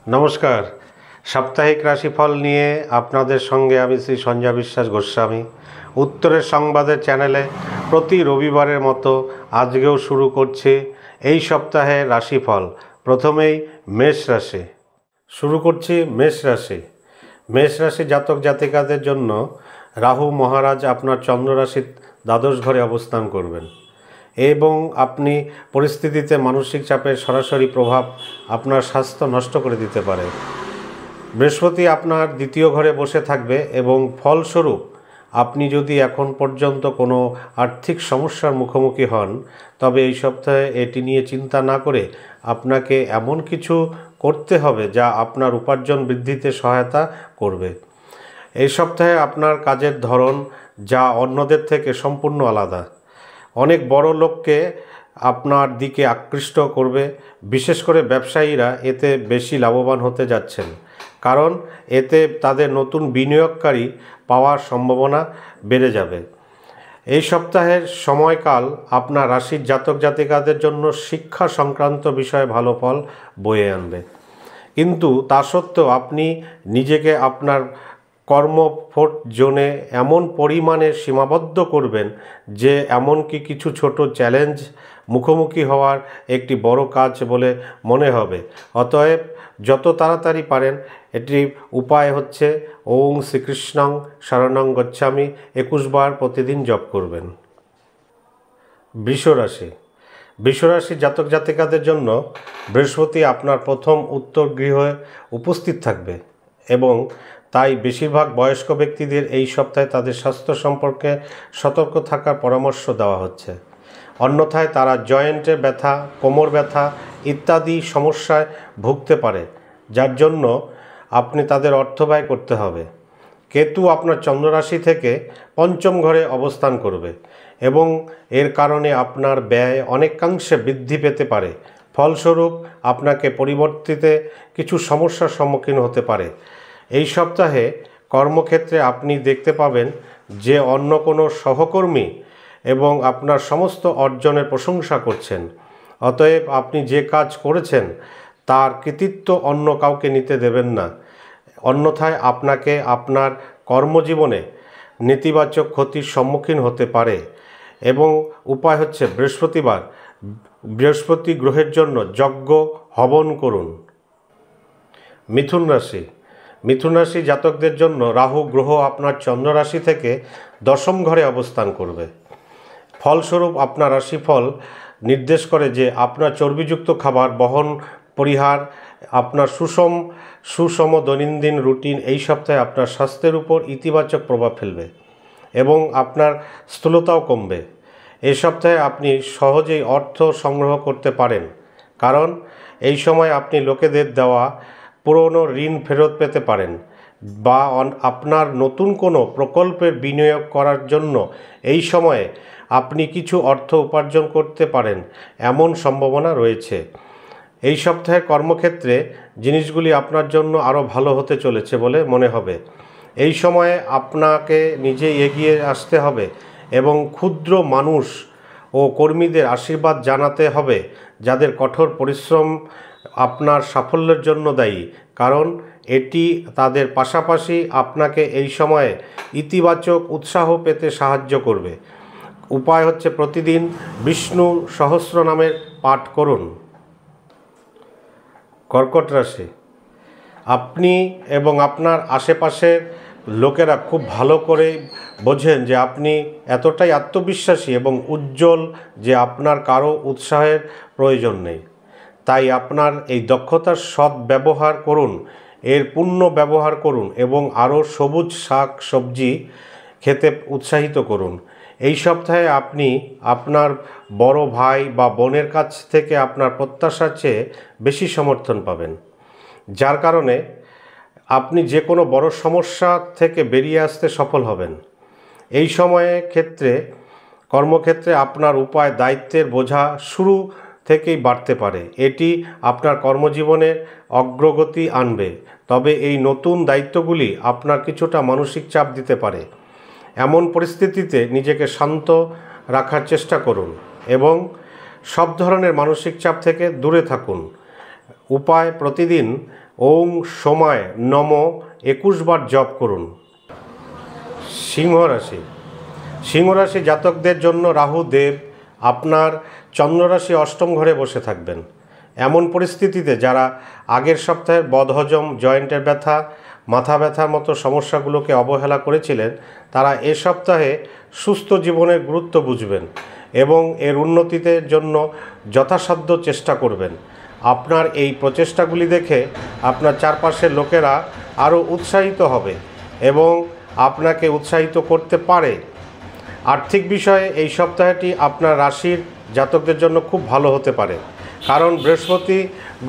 নমস্কার। সাপ্তাহিক রাশিফল নিয়ে আপনাদের সঙ্গে আমি শ্রী সঞ্জয় বিশ্বাস গোস্বামী উত্তরের সংবাদের চ্যানেলে প্রতি রবিবারের মতো আজকেও শুরু করছি এই সপ্তাহে রাশিফল। প্রথমেই মেষ রাশি শুরু করছি। মেষ রাশি জাতক জাতিকাদের জন্য রাহু মহারাজ আপনার চন্দ্র রাশির দ্বাদশ ঘরে অবস্থান করবেন এবং আপনি পরিস্থিতিতে মানসিক চাপের সরাসরি প্রভাব আপনার স্বাস্থ্য নষ্ট করে দিতে পারে। বৃহস্পতি আপনার দ্বিতীয় ঘরে বসে থাকবে এবং ফলস্বরূপ আপনি যদি এখন পর্যন্ত কোনো আর্থিক সমস্যার মুখোমুখি হন, তবে এই সপ্তাহে এটি নিয়ে চিন্তা না করে আপনাকে এমন কিছু করতে হবে যা আপনার উপার্জন বৃদ্ধিতে সহায়তা করবে। এই সপ্তাহে আপনার কাজের ধরন যা অন্যদের থেকে সম্পূর্ণ আলাদা, অনেক বড় লোককে আপনার দিকে আকৃষ্ট করবে। বিশেষ করে ব্যবসায়ীরা এতে বেশি লাভবান হতে যাচ্ছেন, কারণ এতে তাদের নতুন বিনিয়োগকারী পাওয়ার সম্ভাবনা বেড়ে যাবে। এই সপ্তাহের সময়কাল আপনার রাশির জাতক জাতিকাদের জন্য শিক্ষা সংক্রান্ত বিষয়ে ভালো ফল বয়ে আনবে, কিন্তু তা সত্ত্বেও আপনি নিজেকে আপনার কর্মফোর্ট জোনে এমন পরিমাণে সীমাবদ্ধ করবেন যে এমনকি কিছু ছোট চ্যালেঞ্জ মুখোমুখি হওয়ার একটি বড় কাজ বলে মনে হবে। অতএব যত তাড়াতাড়ি পারেন এটি উপায় হচ্ছে ওং শ্রীকৃষ্ণং শরণং গচ্ছামি 21 বার প্রতিদিন জপ করবেন। বৃষ রাশি জাতক জাতিকাদের জন্য বৃহস্পতি আপনার প্রথম উত্তর গৃহে উপস্থিত থাকবে এবং তাই বেশিরভাগ বয়স্ক ব্যক্তিদের এই সপ্তাহে তাদের স্বাস্থ্য সম্পর্কে সতর্ক থাকার পরামর্শ দেওয়া হচ্ছে। অন্যথায় তারা জয়েন্টের ব্যথা, কোমর ব্যথা ইত্যাদি সমস্যায় ভুগতে পারে, যার জন্য আপনি তাদের অর্থ ব্যয় করতে হবে। কেতু আপনার চন্দ্র রাশি থেকে পঞ্চম ঘরে অবস্থান করবে এবং এর কারণে আপনার ব্যয় অনেকাংশে বৃদ্ধি পেতে পারে। ফলস্বরূপ আপনাকে পরিবর্তিতে কিছু সমস্যার সম্মুখীন হতে পারে। এই সপ্তাহে কর্মক্ষেত্রে আপনি দেখতে পাবেন যে অন্য কোনো সহকর্মী এবং আপনার সমস্ত অর্জনের প্রশংসা করছেন। অতএব আপনি যে কাজ করেছেন তার কৃতিত্ব অন্য কাউকে নিতে দেবেন না, অন্যথায় আপনাকে আপনার কর্মজীবনে নেতিবাচক ক্ষতির সম্মুখীন হতে পারে। এবং উপায় হচ্ছে বৃহস্পতি গ্রহের জন্য যজ্ঞ হবন করুন। মিথুন রাশি জাতকদের জন্য রাহু গ্রহ আপনার চন্দ্র রাশি থেকে দশম ঘরে অবস্থান করবে। ফলস্বরূপ আপনার রাশিফল নির্দেশ করে যে আপনার চর্বিযুক্ত খাবার বহন পরিহার, আপনার সুষম দৈনন্দিন রুটিন এই সপ্তাহে আপনার স্বাস্থ্যের উপর ইতিবাচক প্রভাব ফেলবে এবং আপনার স্থূলতাও কমবে। এই সপ্তাহে আপনি সহজেই অর্থ সংগ্রহ করতে পারেন, কারণ এই সময় আপনি লোকেদের দেওয়া পুরনো ঋণ ফেরত পেতে পারেন বা আপনার নতুন কোনো প্রকল্পের বিনিয়োগ করার জন্য এই সময়ে আপনি কিছু অর্থ উপার্জন করতে পারেন, এমন সম্ভাবনা রয়েছে। এই সপ্তাহের কর্মক্ষেত্রে জিনিসগুলি আপনার জন্য আরও ভালো হতে চলেছে বলে মনে হবে। এই সময়ে আপনাকে নিজে এগিয়ে আসতে হবে এবং ক্ষুদ্র মানুষ ও কর্মীদের আশীর্বাদ জানাতে হবে, যাদের কঠোর পরিশ্রম আপনার সাফল্যের জন্য দায়ী, কারণ এটি তাদের পাশাপাশি আপনাকে এই সময়ে ইতিবাচক উৎসাহ পেতে সাহায্য করবে। উপায় হচ্ছে প্রতিদিন বিষ্ণু সহস্রনামের পাঠ করুন। কর্কট রাশি আপনি এবং আপনার আশেপাশের লোকেরা খুব ভালো করে বোঝেন যে আপনি এতটাই আত্মবিশ্বাসী এবং উজ্জ্বল যে আপনার কারো উৎসাহের প্রয়োজন নেই। তাই আপনার এই দক্ষতার সৎ ব্যবহার করুন, এর পূর্ণ ব্যবহার করুন এবং আরও সবুজ শাক সবজি খেতে উৎসাহিত করুন। এই সপ্তাহে আপনি আপনার বড় ভাই বা বোনের কাছ থেকে আপনার প্রত্যাশার চেয়ে বেশি সমর্থন পাবেন, যার কারণে আপনি যে কোনো বড় সমস্যা থেকে বেরিয়ে আসতে সফল হবেন। এই সময়ে কর্মক্ষেত্রে আপনার দায়িত্বের বোঝা শুরু থেকেই বাড়তে পারে। এটি আপনার কর্মজীবনের অগ্রগতি আনবে, তবে এই নতুন দায়িত্বগুলি আপনার কিছুটা মানসিক চাপ দিতে পারে। এমন পরিস্থিতিতে নিজেকে শান্ত রাখার চেষ্টা করুন এবং সব ধরনের মানসিক চাপ থেকে দূরে থাকুন। উপায়: প্রতিদিন ওং সময় নম 21 বার জপ করুন। সিংহ রাশি। সিংহ রাশি জাতকদের জন্য রাহু দেব আপনার চন্দ্ররাশি অষ্টম ঘরে বসে থাকবেন। এমন পরিস্থিতিতে যারা আগের সপ্তাহে বদহজম, জয়েন্টের ব্যথা, মাথা ব্যথার মতো সমস্যাগুলোকে অবহেলা করেছিলেন, তারা এ সপ্তাহে সুস্থ জীবনের গুরুত্ব বুঝবেন এবং এর উন্নতিতে জন্য যথাসাধ্য চেষ্টা করবেন। আপনার এই প্রচেষ্টাগুলি দেখে আপনার চারপাশের লোকেরা আরও উৎসাহিত হবে এবং আপনাকে উৎসাহিত করতে পারে। আর্থিক বিষয়ে এই সপ্তাহটি আপনার রাশির জাতকদের জন্য খুব ভালো হতে পারে, কারণ বৃহস্পতি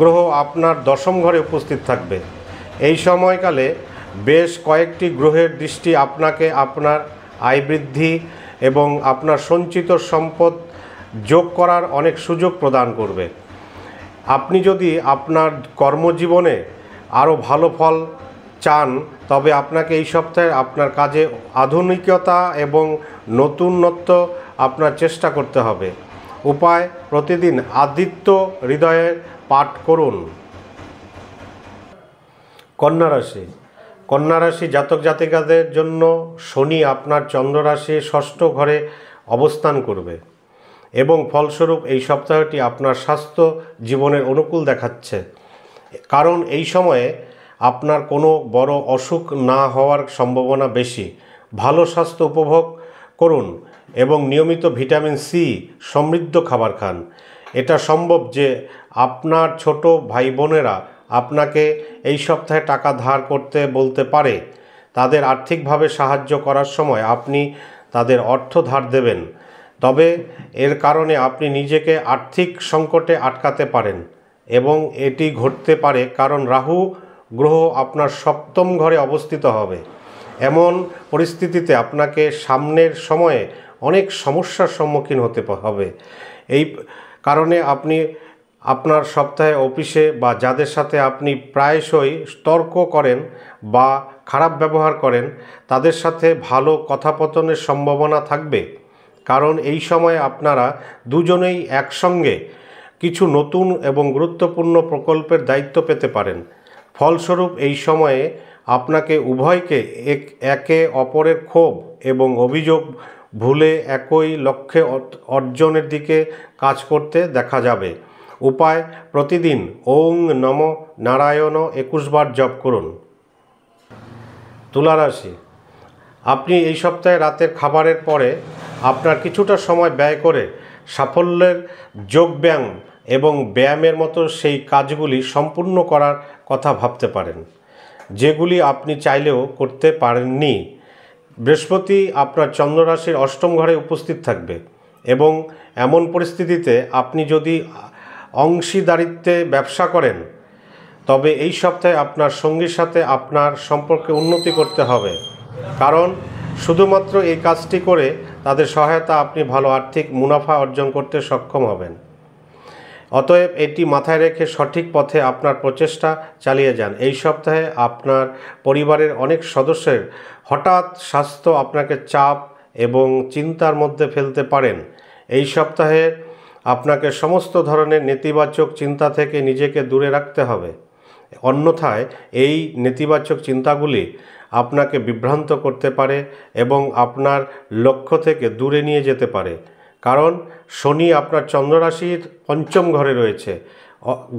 গ্রহ আপনার দশম ঘরে উপস্থিত থাকবে। এই সময়কালে বেশ কয়েকটি গ্রহের দৃষ্টি আপনাকে আপনার আয় বৃদ্ধি এবং আপনার সঞ্চিত সম্পদ যোগ করার অনেক সুযোগ প্রদান করবে। আপনি যদি আপনার কর্মজীবনে আরও ভালো ফল চান, তবে আপনাকে এই সপ্তাহে আপনার কাজে আধুনিকতা এবং নতুনত্ব আপনার চেষ্টা করতে হবে। উপায়: প্রতিদিন আদিত্য হৃদয়ের পাঠ করুন। কন্যা রাশি। কন্যা রাশি জাতক জাতিকাদের জন্য শনি আপনার চন্দ্ররাশির ষষ্ঠ ঘরে অবস্থান করবে এবং ফলস্বরূপ এই সপ্তাহটি আপনার স্বাস্থ্য জীবনের অনুকূল দেখাচ্ছে, কারণ এই সময়ে আপনার কোনো বড় অসুখ না হওয়ার সম্ভাবনা বেশি। ভালো স্বাস্থ্য উপভোগ করুন এবং নিয়মিত ভিটামিন সি সমৃদ্ধ খাবার খান। এটা সম্ভব যে আপনার ছোট ভাই বোনেরা আপনাকে এই সপ্তাহে টাকা ধার করতে বলতে পারে। তাদের আর্থিকভাবে সাহায্য করার সময় আপনি তাদের অর্থ ধার দেবেন, তবে এর কারণে আপনি নিজেকে আর্থিক সংকটে আটকাতে পারেন এবং এটি ঘটতে পারে কারণ রাহু গ্রহ আপনার সপ্তম ঘরে অবস্থিত হবে। এমন পরিস্থিতিতে আপনাকে সামনের সময়ে অনেক সমস্যার সম্মুখীন হতে হবে। এই কারণে আপনি আপনার সপ্তাহে অফিসে বা যাদের সাথে আপনি প্রায়শই তর্ক করেন বা খারাপ ব্যবহার করেন, তাদের সাথে ভালো কথাপতনের সম্ভাবনা থাকবে, কারণ এই সময় আপনারা দুজনেই একসঙ্গে কিছু নতুন এবং গুরুত্বপূর্ণ প্রকল্পের দায়িত্ব পেতে পারেন। ফলস্বরূপ এই সময়ে আপনাকে উভয়কে একে অপরের ক্ষোভ এবং অভিযোগ ভুলে একই লক্ষ্যে অর্জনের দিকে কাজ করতে দেখা যাবে। উপায়: প্রতিদিন ওং নম নারায়ণ 21 বার জপ করুন। তুলা রাশি। আপনি এই সপ্তাহে রাতের খাবারের পরে আপনার কিছুটা সময় ব্যয় করে সাফল্যের যোগব্যায়াম এবং ব্যায়ামের মতো সেই কাজগুলি সম্পূর্ণ করার কথা ভাবতে পারেন, যেগুলি আপনি চাইলেও করতে পারেননি। বৃহস্পতি আপনার চন্দ্ররাশির অষ্টম ঘরে উপস্থিত থাকবে এবং এমন পরিস্থিতিতে আপনি যদি অংশীদারিত্বে ব্যবসা করেন, তবে এই সপ্তাহে আপনার সঙ্গীর সাথে আপনার সম্পর্কে উন্নতি করতে হবে, কারণ শুধুমাত্র এই কাজটি করে তাদের সহায়তা আপনি ভালো আর্থিক মুনাফা অর্জন করতে সক্ষম হবেন। অতএব এটি মাথায় রেখে সঠিক পথে আপনার প্রচেষ্টা চালিয়ে যান। এই সপ্তাহে আপনার পরিবারের অনেক সদস্যের হঠাৎ স্বাস্থ্য আপনাকে চাপ এবং চিন্তার মধ্যে ফেলতে পারেন। এই সপ্তাহে আপনাকে সমস্ত ধরনের নেতিবাচক চিন্তা থেকে নিজেকে দূরে রাখতে হবে, অন্যথায় এই নেতিবাচক চিন্তাগুলি আপনাকে বিভ্রান্ত করতে পারে এবং আপনার লক্ষ্য থেকে দূরে নিয়ে যেতে পারে, কারণ শনি আপনার চন্দ্ররাশির পঞ্চম ঘরে রয়েছে,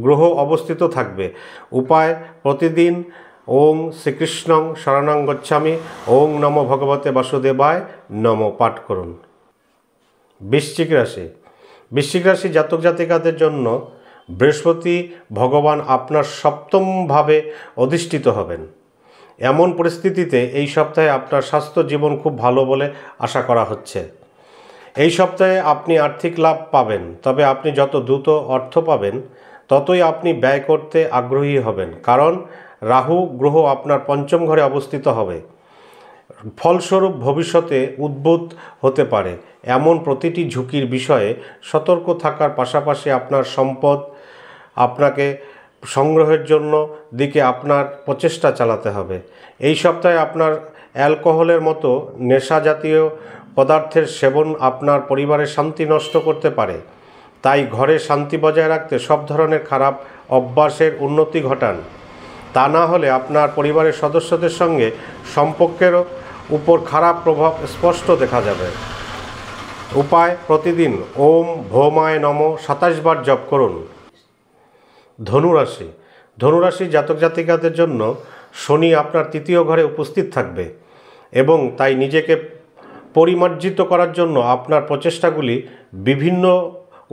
গ্রহ অবস্থিত থাকবে। উপায়: প্রতিদিন ওং শ্রীকৃষ্ণং শরণং গচ্ছামি ওং নমো ভগবতে বাসুদেবায় নম পাঠ করুন। বৃশ্চিক রাশি। বৃশ্চিক রাশি জাতক জাতিকাদের জন্য বৃহস্পতি ভগবান আপনার সপ্তমভাবে অধিষ্ঠিত হবেন। এমন পরিস্থিতিতে এই সপ্তাহে আপনার স্বাস্থ্য জীবন খুব ভালো বলে আশা করা হচ্ছে। এই সপ্তাহে আপনি আর্থিক লাভ পাবেন, তবে আপনি যত দ্রুত অর্থ পাবেন ততই আপনি ব্যয় করতে আগ্রহী হবেন, কারণ রাহু গ্রহ আপনার পঞ্চম ঘরে অবস্থিত হবে। ফলস্বরূপ ভবিষ্যতে উদ্ভূত হতে পারে এমন প্রতিটি ঝুঁকির বিষয়ে সতর্ক থাকার পাশাপাশি আপনার সম্পদ আপনাকে সংগ্রহের জন্য দিকে আপনার প্রচেষ্টা চালাতে হবে। এই সপ্তাহে আপনার অ্যালকোহলের মতো নেশা জাতীয় পদার্থের সেবন আপনার পরিবারের শান্তি নষ্ট করতে পারে, তাই ঘরে শান্তি বজায় রাখতে সব ধরনের খারাপ অভ্যাসের উন্নতি ঘটান। তা না হলে আপনার পরিবারের সদস্যদের সঙ্গে সম্পর্কের উপর খারাপ প্রভাব স্পষ্ট দেখা যাবে। উপায়: প্রতিদিন ওম ভৌমায় নম 27 বার জপ করুন। ধনুরাশি। ধনুরাশি জাতক জাতিকাদের জন্য শনি আপনার তৃতীয় ঘরে উপস্থিত থাকবে এবং তাই নিজেকে পরিমার্জিত করার জন্য আপনার প্রচেষ্টাগুলি বিভিন্ন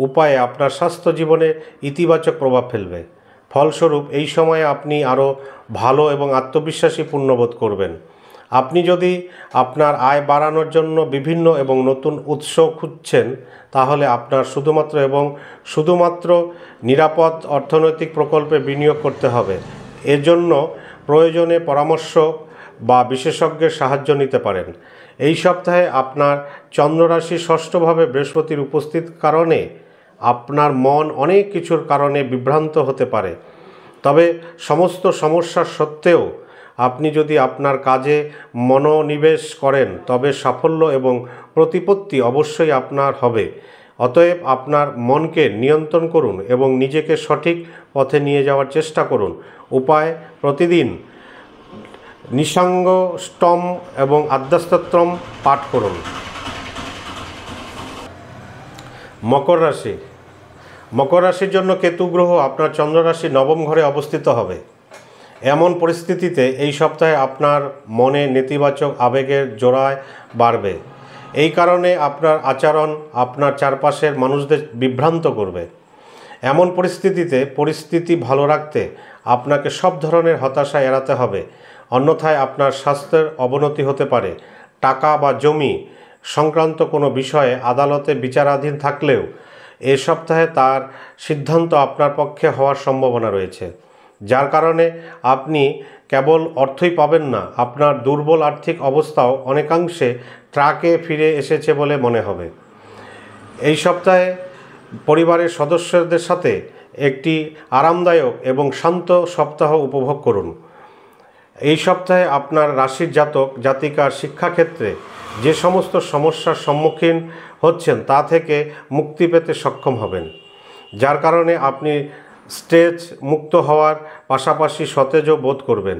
উপায়ে আপনার স্বাস্থ্য জীবনে ইতিবাচক প্রভাব ফেলবে। ফলস্বরূপ এই সময়ে আপনি আরও ভালো এবং আত্মবিশ্বাসী পূর্ণবোধ করবেন। আপনি যদি আপনার আয় বাড়ানোর জন্য বিভিন্ন এবং নতুন উৎস খুঁজছেন, তাহলে আপনার শুধুমাত্র নিরাপদ অর্থনৈতিক প্রকল্পে বিনিয়োগ করতে হবে। এজন্য প্রয়োজনে পরামর্শ বা বিশেষজ্ঞের সাহায্য নিতে পারেন। এই সপ্তাহে আপনার চন্দ্ররাশি ষষ্ঠভাবে বৃহস্পতির উপস্থিত কারণে আপনার মন অনেক কিছুর কারণে বিভ্রান্ত হতে পারে। তবে সমস্ত সমস্যার সত্ত্বেও আপনি যদি আপনার কাজে মনোনিবেশ করেন, তবে সাফল্য এবং প্রতিপত্তি অবশ্যই আপনার হবে। অতএব আপনার মনকে নিয়ন্ত্রণ করুন এবং নিজেকে সঠিক পথে নিয়ে যাওয়ার চেষ্টা করুন। উপায়: প্রতিদিন নিঃসঙ্গষ্টম এবং আদ্যাস্তোত্রম পাঠ করুন। মকর রাশি। মকর রাশির জন্য কেতু গ্রহ আপনার চন্দ্ররাশি নবম ঘরে অবস্থিত হবে। এমন পরিস্থিতিতে এই সপ্তাহে আপনার মনে নেতিবাচক আবেগের জোড়ায় বাড়বে। এই কারণে আপনার আচরণ আপনার চারপাশের মানুষদের বিভ্রান্ত করবে। এমন পরিস্থিতিতে পরিস্থিতি ভালো রাখতে আপনাকে সব ধরনের হতাশা এড়াতে হবে, অন্যথায় আপনার স্বাস্থ্যের অবনতি হতে পারে। টাকা বা জমি সংক্রান্ত কোনো বিষয়ে আদালতে বিচারাধীন থাকলেও এ সপ্তাহে তার সিদ্ধান্ত আপনার পক্ষে হওয়ার সম্ভাবনা রয়েছে, যার কারণে আপনি কেবল অর্থই পাবেন না, আপনার দুর্বল আর্থিক অবস্থাও অনেকাংশে ট্র্যাকে ফিরে এসেছে বলে মনে হবে। এই সপ্তাহে পরিবারের সদস্যদের সাথে একটি আরামদায়ক এবং শান্ত সপ্তাহ উপভোগ করুন। এই সপ্তাহে আপনার রাশির জাতক জাতিকার শিক্ষাক্ষেত্রে যে সমস্ত সমস্যার সম্মুখীন হচ্ছেন তা থেকে মুক্তি পেতে সক্ষম হবেন, যার কারণে আপনি স্ট্রেস মুক্ত হওয়ার পাশাপাশি সতেজও বোধ করবেন।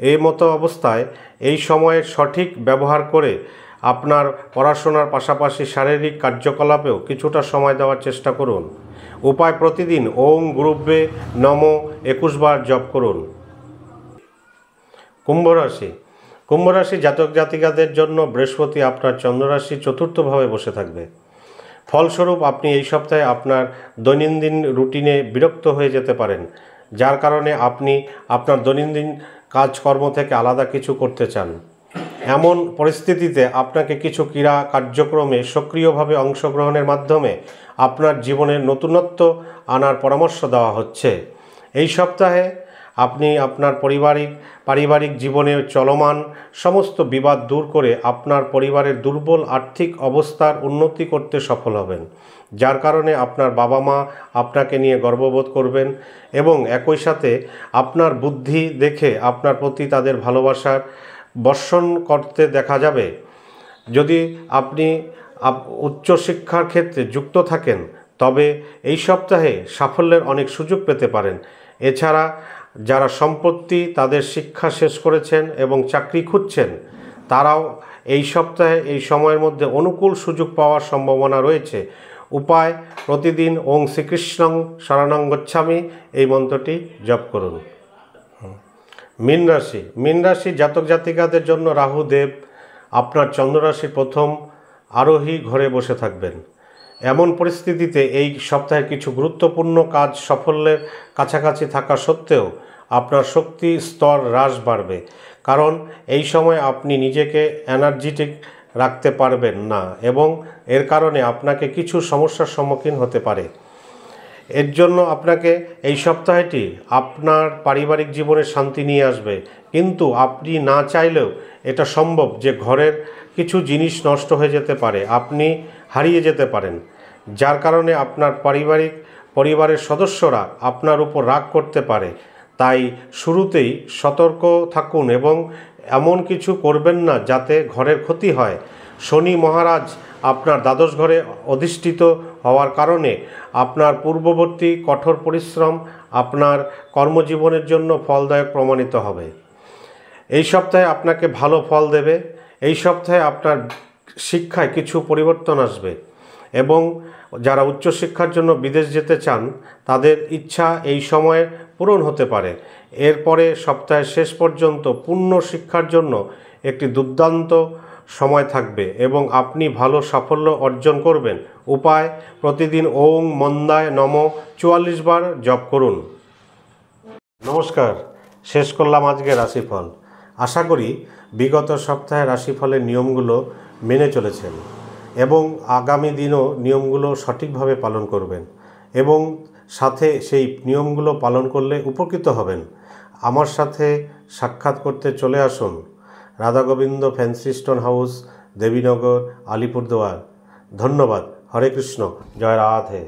এই মতো অবস্থায় এই সময়ের সঠিক ব্যবহার করে আপনার পড়াশোনার পাশাপাশি শারীরিক কার্যকলাপেও কিছুটা সময় দেওয়ার চেষ্টা করুন। উপায়: প্রতিদিন ওম গুরুব্বে নমঃ 21 বার জপ করুন। কুম্ভ রাশি। কুম্ভ রাশি জাতক জাতিকাদের জন্য বৃহস্পতি আপনার চন্দ্ররাশি চতুর্থভাবে বসে থাকবে। ফলস্বরূপ আপনি এই সপ্তাহে আপনার দৈনন্দিন রুটিনে বিরক্ত হয়ে যেতে পারেন, যার কারণে আপনি আপনার দৈনন্দিন কাজকর্ম থেকে আলাদা কিছু করতে চান। এমন পরিস্থিতিতে আপনাকে কিছু ক্রীড়া কার্যক্রমে সক্রিয়ভাবে অংশগ্রহণের মাধ্যমে আপনার জীবনে নতুনত্ব আনার পরামর্শ দেওয়া হচ্ছে। এই সপ্তাহে আপনি আপনার পারিবারিক জীবনে চলমান সমস্ত বিবাদ দূর করে আপনার পরিবারের দুর্বল আর্থিক অবস্থার উন্নতি করতে সফল হবেন, যার কারণে আপনার বাবা মা আপনাকে নিয়ে গর্ববোধ করবেন এবং একই সাথে আপনার বুদ্ধি দেখে আপনার প্রতি তাদের ভালোবাসার বর্ষণ করতে দেখা যাবে। যদি আপনি উচ্চশিক্ষার ক্ষেত্রে যুক্ত থাকেন, তবে এই সপ্তাহে সাফল্যের অনেক সুযোগ পেতে পারেন। এছাড়া যারা সম্প্রতি তাদের শিক্ষা শেষ করেছেন এবং চাকরি খুঁজছেন, তারাও এই সপ্তাহে এই সময়ের মধ্যে অনুকূল সুযোগ পাওয়ার সম্ভাবনা রয়েছে। উপায়: প্রতিদিন ওং শ্রীকৃষ্ণং শরণং গচ্ছামি এই মন্ত্রটি জপ করুন। মীন রাশি। মীন রাশি জাতক জাতিকাদের জন্য রাহু দেব আপনার চন্দ্ররাশির প্রথম আরোহী ঘরে বসে থাকবেন। এমন পরিস্থিতিতে এই সপ্তাহে কিছু গুরুত্বপূর্ণ কাজ সাফল্যের কাছাকাছি থাকা সত্ত্বেও আপনার শক্তি স্তর হ্রাস বাড়বে, কারণ এই সময় আপনি নিজেকে এনার্জেটিক রাখতে পারবেন না এবং এর কারণে আপনাকে কিছু সমস্যার সম্মুখীন হতে পারে। এর জন্য আপনাকে এই সপ্তাহটি আপনার পারিবারিক জীবনে শান্তি নিয়ে আসবে, কিন্তু আপনি না চাইলেও এটা সম্ভব যে ঘরের কিছু জিনিস নষ্ট হয়ে যেতে পারে, আপনি হারিয়ে যেতে পারেন, যার কারণে আপনার পরিবারের সদস্যরা আপনার উপর রাগ করতে পারে। তাই শুরুতেই সতর্ক থাকুন এবং এমন কিছু করবেন না যাতে ঘরের ক্ষতি হয়। শনি মহারাজ আপনার দ্বাদশ ঘরে অধিষ্ঠিত হওয়ার কারণে আপনার পূর্ববর্তী কঠোর পরিশ্রম আপনার কর্মজীবনের জন্য ফলদায়ক প্রমাণিত হবে। এই সপ্তাহে আপনাকে ভালো ফল দেবে। এই সপ্তাহে আপনার শিক্ষায় কিছু পরিবর্তন আসবে এবং যারা উচ্চশিক্ষার জন্য বিদেশ যেতে চান তাদের ইচ্ছা এই সময়ে পূরণ হতে পারে। এরপরে সপ্তাহের শেষ পর্যন্ত পূর্ণ শিক্ষার জন্য একটি দুর্দান্ত সময় থাকবে এবং আপনি ভালো সাফল্য অর্জন করবেন। উপায়: প্রতিদিন ওং মন্দায় নম 44 বার জপ করুন। নমস্কার, শেষ করলাম আজকে রাশিফল। আশা করি বিগত সপ্তাহে রাশিফলের নিয়মগুলো মেনে চলেছেন এবং আগামী দিনও নিয়মগুলো সঠিকভাবে পালন করবেন এবং সাথে সেই নিয়মগুলো পালন করলে উপকৃত হবেন। আমার সাথে সাক্ষাৎ করতে চলে আসুন Radha Gobinda fancy stone house, Debinagar, Alipurduar. ধন্যবাদ। হরে কৃষ্ণ। জয় রাধে।